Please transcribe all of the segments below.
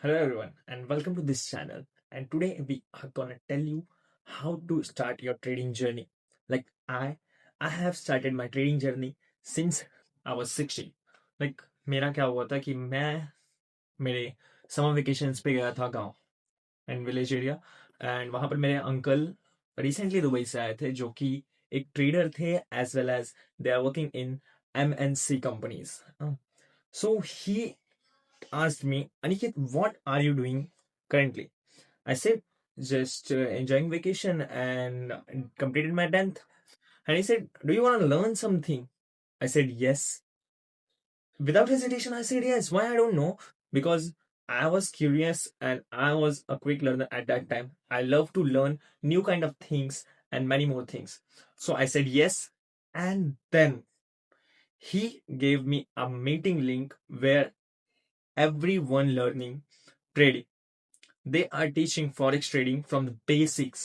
Hello everyone and welcome to this channel. And today we are gonna tell you how to start your trading journey. Like I have started my trading journey since I was 16. Like मेरा क्या हुआ था कि मैं मेरे summer vacations पे गया था गांव एंड विलेज एरिया एंड वहां पर मेरे अंकल रिसेंटली दुबई से आए थे जो कि एक ट्रेडर थे as well as they are working in MNC companies. So he asked me, Aniket, what are you doing currently? I said, just enjoying vacation and completed my 10th. And he said, do you want to learn something? I said, yes. Without hesitation, I said, yes. Why? I don't know. Because I was curious and I was a quick learner at that time. I love to learn new kind of things and many more things. So I said, yes. And then he gave me a meeting link where everyone learning trading, they are teaching forex trading from the basics,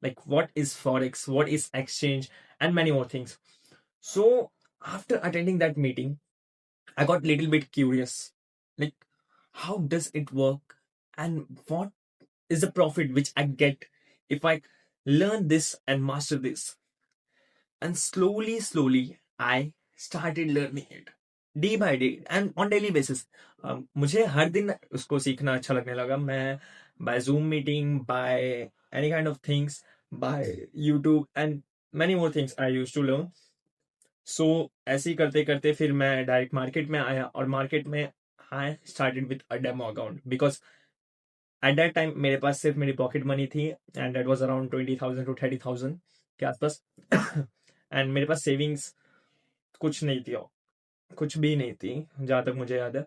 like what is forex, what is exchange, and many more things. So after attending that meeting, I got little bit curious, like how does it work and what is the profit which I get if I learn this and master this. And slowly I started learning it day by day and on daily basis. मुझे हर दिन उसको सीखना अच्छा लगने लगा. मैं by Zoom meeting, by any kind of things, by YouTube and many more things I use to learn. So ऐसे ही करते करते फिर मैं डायरेक्ट मार्केट में आया और मार्केट में I started with a demo account because at that time मेरे पास सिर्फ मेरी पॉकेट मनी थी and that was around 20,000 to 30,000 के आसपास. एंड मेरे पास सेविंग्स कुछ नहीं थी, कुछ भी नहीं थी जहाँ तक मुझे याद है.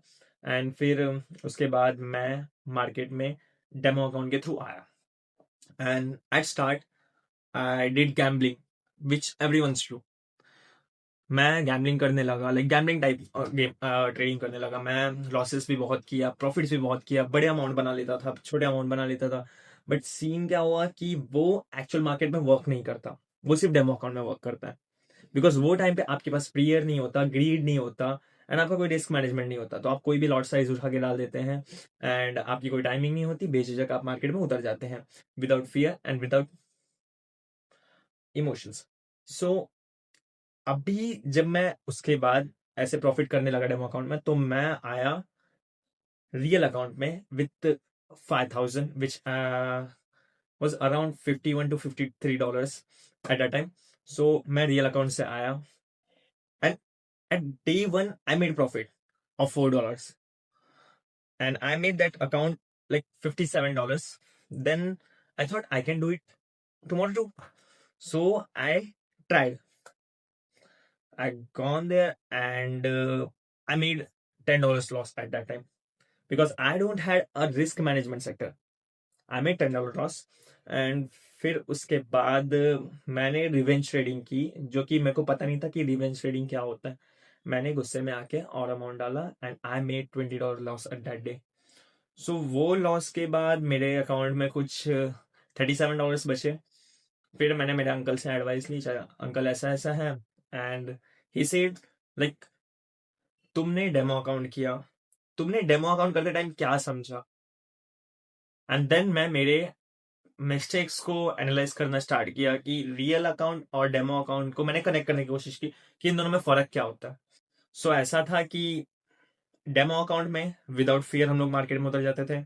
एंड फिर उसके बाद मैं मार्केट में डेमो अकाउंट के थ्रू आया and at start I did gambling which everyone's do. मैं गैम्बलिंग करने लगा, like gambling type game trading करने लगा. मैं लॉसेस भी बहुत किया, प्रॉफिट्स भी बहुत किया, बड़े अमाउंट बना लेता था, छोटे अमाउंट बना लेता था. बट सीन क्या हुआ कि वो एक्चुअल मार्केट में वर्क नहीं करता, वो सिर्फ डेमो अकाउंट में वर्क करता है. बिकॉज वो टाइम पे आपके पास प्रियर नहीं होता, ग्रीड नहीं होता एंड आपका कोई रिस्क मैनेजमेंट नहीं होता. तो आप कोई भी लॉट साइज उठा के डाल देते हैं एंड आपकी कोई टाइमिंग नहीं होती, बेझिझक आप मार्केट में उतर जाते हैं without fear and without emotions. So अभी जब मैं उसके बाद ऐसे प्रॉफिट करने लगा डेमो अकाउंट में, तो मैं आया रियल अकाउंट में with 5,000 which was around $51 to $53 at that time. So मैं रियल अकाउंट से आया and at day one I made profit of $4 and I made that account like $57. Then I thought I can do it tomorrow too. So I tried. I gone there and I made $10 loss at that time because I don't had a risk management sector. I made $10 loss and फिर उसके बाद मैंने revenge trading की, जो कि मेरे को पता नहीं था कि रिवेंज ट्रेडिंग क्या होता है. मैंने गुस्से में आके और अमाउंट डाला and I made $20 loss at that day. So वो लॉस के बाद मेरे अकाउंट में कुछ $37 बचे. फिर मैंने मेरे अंकल से एडवाइस ली, अंकल ऐसा ऐसा है एंड ही सेड लाइक तुमने डेमो अकाउंट किया, तुमने डेमो अकाउंट करते टाइम क्या समझा. एंड देन मैं मेरे मिस्टेक्स को एनालाइज करना स्टार्ट किया कि रियल अकाउंट और डेमो अकाउंट को मैंने कनेक्ट करने की कोशिश की कि इन दोनों में फर्क क्या होता है. सो ऐसा था कि डेमो अकाउंट में विदाउट फियर हम लोग मार्केट में उतर जाते थे,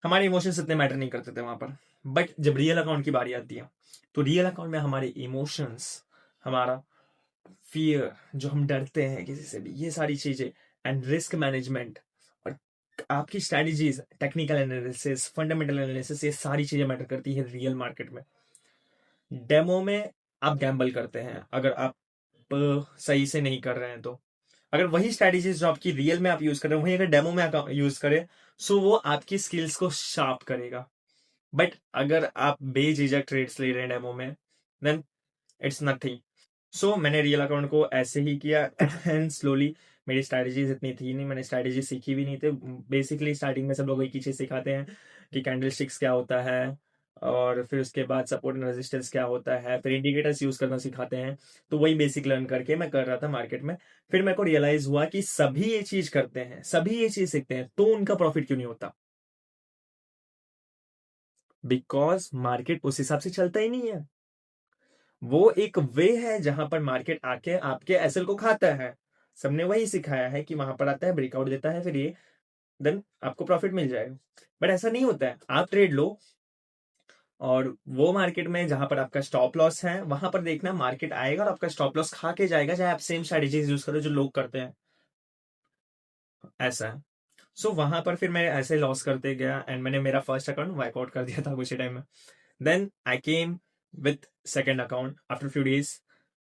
हमारे इमोशंस इतने मैटर नहीं करते थे वहां पर. बट जब रियल अकाउंट की बारी आती है तो रियल अकाउंट में हमारे इमोशंस, हमारा फियर, जो हम डरते हैं किसी से भी, ये सारी चीजें एंड रिस्क मैनेजमेंट और आपकी strategies, technical analysis, fundamental analysis, ये सारी चीजें मैटर करती है रियल मार्केट में. डेमो में आप गैम्बल करते हैं अगर आप सही से नहीं कर रहे हैं. तो अगर वही स्ट्रेटजीज जो आपकी रियल में आप यूज कर रहे हैं वही अगर डेमो में यूज करें सो वो आपकी स्किल्स को शार्प करेगा. बट अगर आप बेझिझक ट्रेड्स ले रहे हैं डेमो में देन इट्स नथिंग. सो मैंने रियल अकाउंट को ऐसे ही किया एंड स्लोली, मेरी स्ट्रैटेजीज इतनी थी नहीं, मैंने स्ट्रैटेजी सीखी भी नहीं थे. बेसिकली स्टार्टिंग में सब लोग एक ही चीज सिखाते हैं कि कैंडल स्टिक्स क्या होता है और फिर उसके बाद सपोर्ट एंड रेजिस्टेंस क्या होता है, फिर इंडिकेटर्स यूज करना सिखाते हैं. तो वही बेसिक लर्न करके मैं कर रहा था मार्केट में. फिर मेरे को रियलाइज हुआ कि सभी ये चीज करते हैं, सभी ये चीज सीखते हैं, तो उनका प्रॉफिट क्यों नहीं होता. बिकॉज मार्केट उस हिसाब से चलता ही नहीं है। वो एक वे है जहां पर मार्केट आके आपके एसएल को खाता है। सबने वही सिखाया है कि वहां पर आता है, ब्रेकआउट देता है, फिर ये देन आपको प्रॉफिट मिल जाएगा। बट ऐसा नहीं होता है। आप ट्रेड लो और वो मार्केट में जहां पर आपका स्टॉप लॉस है वहां पर देखना मार्केट आएगा और आपका स्टॉप लॉस खा के जाएगा, चाहे आप सेम स्ट्रेटेजीज यूज करो जो लोग करते हैं। ऐसा है। सो वहां पर फिर मैं ऐसे लॉस करते गया एंड मैंने मेरा फर्स्ट अकाउंट वाइप आउट कर दिया था कुछ टाइम में। Then I came with second account after few days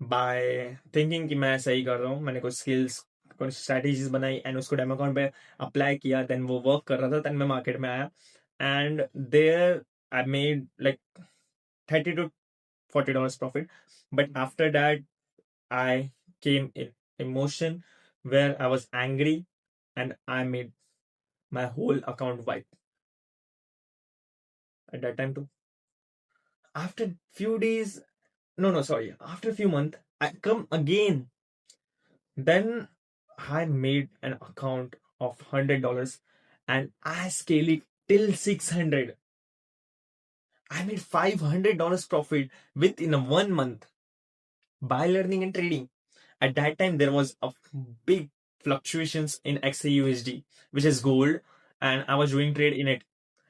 by thinking कि मैं सही कर रहा हूँ। मैंने कुछ स्किल्स, कुछ स्ट्रैटेजीज बनाई एंड उसको डेमो अकाउंट पे अप्लाई किया। देन वो वर्क कर रहा था, देन मैं मार्केट में आया and there I made like $30 to $40 profit. But after that, I came in emotion where I was angry and I made my whole account wipe at that time too. After few days, no, sorry, after few months, I come again. Then I made an account of $100 and I scale it till 600. I made $500 profit within a 1 month by learning and trading. At that time, there was a big fluctuations in XAUSD, which is gold, and I was doing trade in it.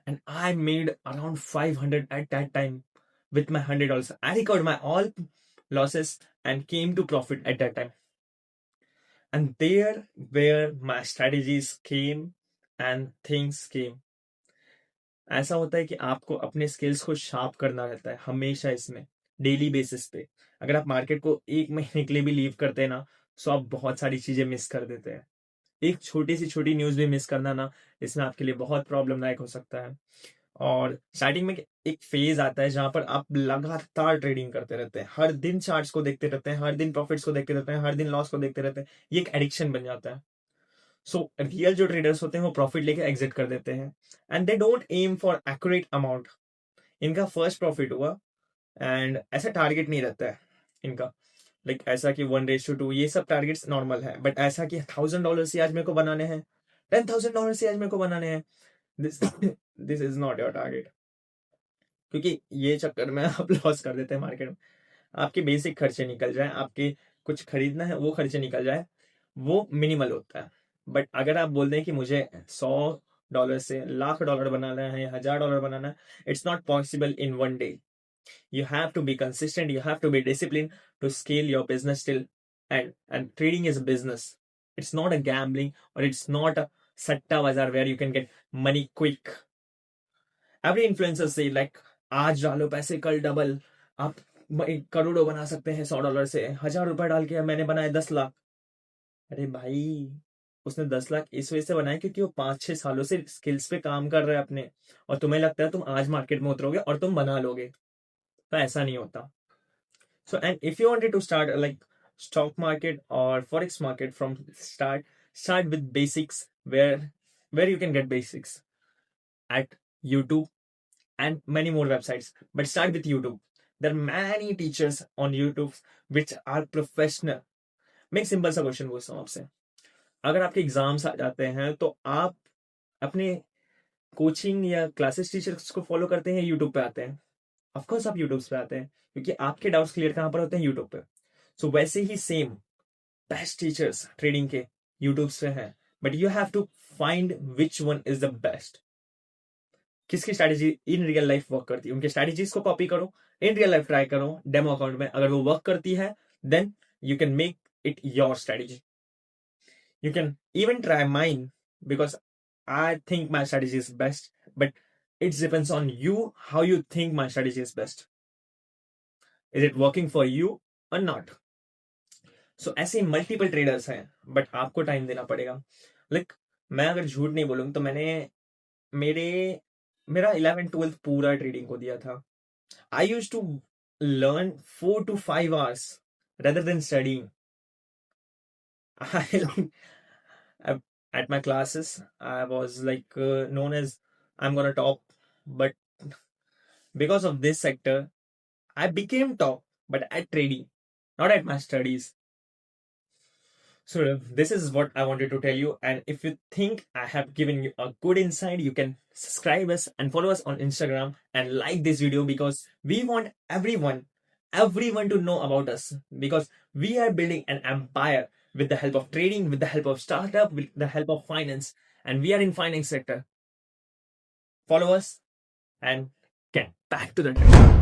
And I made around 500 at that time with my $100. I recovered my all losses and came to profit at that time. And there where my strategies came and things came. ऐसा होता है कि आपको अपने skills को sharp करना रहता है हमेशा, इसमें डेली बेसिस पे। अगर आप मार्केट को 1 महीने के लिए भी लीव करते हैं ना, तो आप बहुत सारी चीजें मिस कर देते हैं। एक छोटी सी छोटी न्यूज भी मिस करना ना, इसमें आपके लिए बहुत प्रॉब्लमदायक हो सकता है। और स्टार्टिंग में एक फेज आता है जहां पर आप लगातार ट्रेडिंग करते रहते हैं, हर दिन चार्ट्स को देखते रहते हैं, हर दिन प्रॉफिट्स को देखते रहते हैं, हर दिन लॉस को देखते रहते हैं। ये एक एडिक्शन बन जाता है। सो रियल जो ट्रेडर्स होते हैं वो प्रॉफिट लेके एग्जिट कर देते हैं and they don't aim for accurate amount. इनका फर्स्ट प्रॉफिट हुआ एंड ऐसा टारगेट नहीं रहता है इनका, लाइक ऐसा कि 1:2, ये सब टारगेट्स नॉर्मल है। बट ऐसा कि $1,000 से आज मेरे को बनाने हैं, $10,000 से आज मेरे को बनाने हैं, this this is not your target. क्योंकि ये चक्कर में आप लॉस कर देते हैं मार्केट में। आपके बेसिक खर्चे निकल जाए, आपके कुछ खरीदना है वो खर्चे निकल जाए, वो मिनिमल होता है। बट अगर आप बोल दें कि मुझे $100 से $1,00,000 बनाना है या $1,000 बनाना है, it's not possible in 1 day. You have to be consistent, you have to be disciplined to scale your business till and trading is a business. It's not a gambling or it's not a satta bazaar where you can get money quick. Every influencer say like आज डालो पैसे कल double, आप करोड़ों बना सकते हैं $100 से। $1,000 डाल के मैंने बनाए 10 लाख। अरे भाई, उसने 10 लाख इस वजह से बनाए क्योंकि वो 5-6 सालों से स्किल्स पे काम कर रहे हैं अपने, और तुम्हें लगता है तुम आज मार्केट में उतरोगे और तुम बना लोगे। तो ऐसा नहीं होता। So, and if you wanted to start like stock market or forex market from start with basics, where you can get basics at YouTube and many more websites. But start with YouTube. There are many teachers on YouTube which are professional. मैं एक simple सा question पूछता हूँ आपसे। अगर आपके exams आ जाते हैं तो आप अपने कोचिंग या क्लासेस टीचर्स को फॉलो करते हैं, यूट्यूब पे आते हैं? ऑफकोर्स आप यूट्यूब पे आते हैं क्योंकि आपके डाउट्स क्लियर कहाँ पर होते हैं? यूट्यूब पे। सो वैसे ही सेम बेस्ट टीचर्स ट्रेडिंग के यूट्यूब पे हैं, but you have to find which one is the best. किसकी strategy in real life work करती है, उनके स्ट्रैटेजीज को कॉपी करो, इन रियल लाइफ ट्राई करो डेमो अकाउंट में। अगर वो वर्क करती है then you can make it your strategy. You can even try mine because I think my strategy is best, but it depends on you how you think my strategy is best. Is it working for you or not? So ऐसे multiple traders हैं, but आपको time देना पड़ेगा। Like मैं अगर झूठ नहीं बोलूँ तो मैंने मेरे मेरा 11th-12th पूरा ट्रेडिंग को दिया था। आई use to learn 4 to 5 hours rather than studying. I at my classes, I was like known as I'm gonna top, but because of this sector, I became top, but at trading, not at my studies. So this is what I wanted to tell you. And if you think I have given you a good insight, you can subscribe us and follow us on Instagram and like this video, because we want everyone to know about us, because we are building an empire with the help of trading, with the help of startup, with the help of finance, and we are in finance sector. Follow us and get back to the trade.